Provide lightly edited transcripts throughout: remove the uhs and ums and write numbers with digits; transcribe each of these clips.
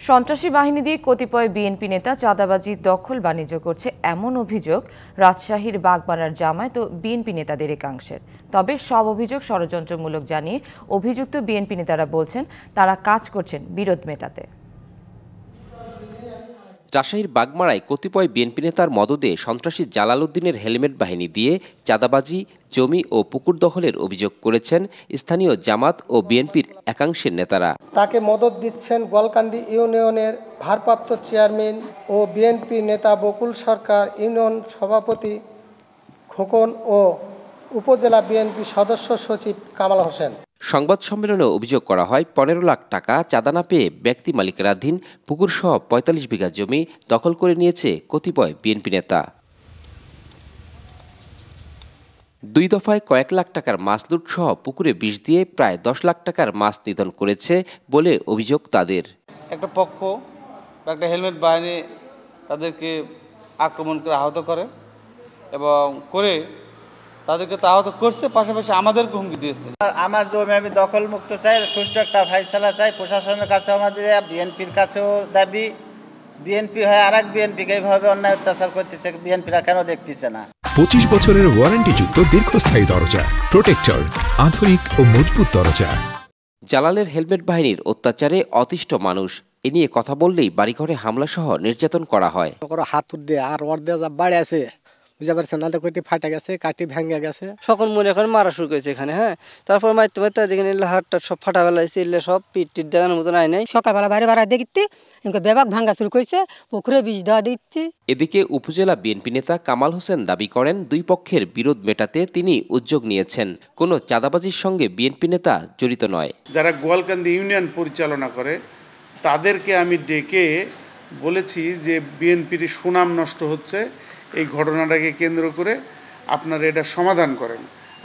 সন্ত্রাসী বাহিনী দিয়ে কতিপয় বিএনপি নেতা চাঁদাবাজি দখল বাণিজ্য করছে এমন অভিযোগ রাজশাহীর বাগমারার জামায়াত ও বিএনপি নেতাদের একাংশের। তবে সব অভিযোগ ষড়যন্ত্রমূলক জানিয়ে অভিযুক্ত বিএনপি নেতারা বলছেন তারা কাজ করছেন বিরোধ মেটাতে। রাজশাহীর বাগমারায় কতিপয় বিএনপি নেতার মদদে সন্ত্রাসী জালাল উদ্দিনের হেলমেট বাহিনী দিয়ে চাঁদাবাজি, জমি ও পুকুর দখলের অভিযোগ করেছেন স্থানীয় জামাত ও বিএনপির একাংশের নেতারা। তাকে মদত দিচ্ছেন গোয়ালকান্দি ইউনিয়নের ভারপ্রাপ্ত চেয়ারম্যান ও বিএনপি নেতা বকুল সরকার, ইউনিয়ন সভাপতি খোকন ও উপজেলা বিএনপি সদস্য সচিব কামাল হোসেন। সংবাদ সম্মেলনে অভিযোগ করা হয় ১৫ লাখ টাকা চাঁদা না পেয়ে ব্যক্তি মালিকানাধীন পুকুরসহ ৪৫ বিঘা জমি দখল করে নিয়েছে কতিপয় বিএনপি নেতা। ২ দফায় কয়েক লাখ টাকার মাছ লুট সহ পুকুরে বিষ দিয়ে প্রায় ১০ লাখ টাকার মাছ নিধন করেছে বলে অভিযোগ তাদের। একটা পক্ষ বা একটা হেলমেট বাহিনী তাদেরকে আক্রমণ করে আহত করে এবং তাদেরকে তো আহত করছে, পাশাপাশি আমাদেরকে হুমকি দিয়েছে। আমার জমি আমি দখল মুক্ত চাই, সুষ্ঠু একটা ফাইসালা চাই। প্রশাসনের কাছে আমাদের, বিএনপির কাছেও দাবি। বিএনপি হয় আর এক বিএনপিকে এইভাবে অন্যায় অত্যাচার করতেছে, বিএনপিরা কেন দেখতেছে না? 25 বছরের ওয়ারেন্টিযুক্ত দীর্ঘস্থায়ী দরজা প্রোটেক্টর, আধুনিক ও মজবুত দরজা। জালালের হেলমেট বাহিনীর অত্যাচারে অতিষ্ঠ মানুষ। এ নিয়ে কথা বললেই বাড়িঘরে হামলা সহ নির্যাতন করা হয়। হাত দিয়ে আর ওর দিয়ে বাড়ি আছে, বুঝতে পারছেন না, কটি ফাটা গেছে, কাটি ভেঙে গেছে। সকল মনে করে মারা শুরু করেছে এখানে। হ্যাঁ, তারপর মারতে মারতে দেখে নিলে হাতটা সব ফাটা ফেলাইছে, সব পিট টিট দেখানোর মতো নাই। সকালবেলা বাইরে বাড়া দেখতে বেবাক ভাঙ্গা শুরু করেছে, পুকুরে বিষ দেওয়া দিচ্ছে। এদিকে উপজেলা বিএনপি নেতা কামাল হোসেন দাবি করেন দুই পক্ষের বিরোধ মেটাতে তিনি উদ্যোগ নিয়েছেন। কোনো চাঁদাবাজির সঙ্গে বিএনপি নেতা জড়িত নয়। যারা গোয়ালকান্দি ইউনিয়ন পরিচালনা করে তাদেরকে আমি ডেকে বলেছি যে বিএনপির সুনাম নষ্ট হচ্ছে, এই ঘটনাটাকে কেন্দ্র করে আপনারা এটা সমাধান করেন।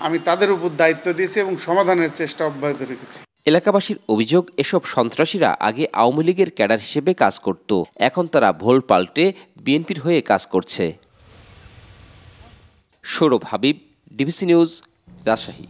আমি তাদের উপর দায়িত্ব দিয়েছি এবং সমাধানের চেষ্টা অব্যাহত রেখেছি। এলাকাবাসীর অভিযোগ, এসব সন্ত্রাসীরা আগে আওয়ামী লীগের ক্যাডার হিসেবে কাজ করত, এখন তারা ভোল পাল্টে বিএনপির হয়ে কাজ করছে। Sourav Habib, DBC news, Rajshahi.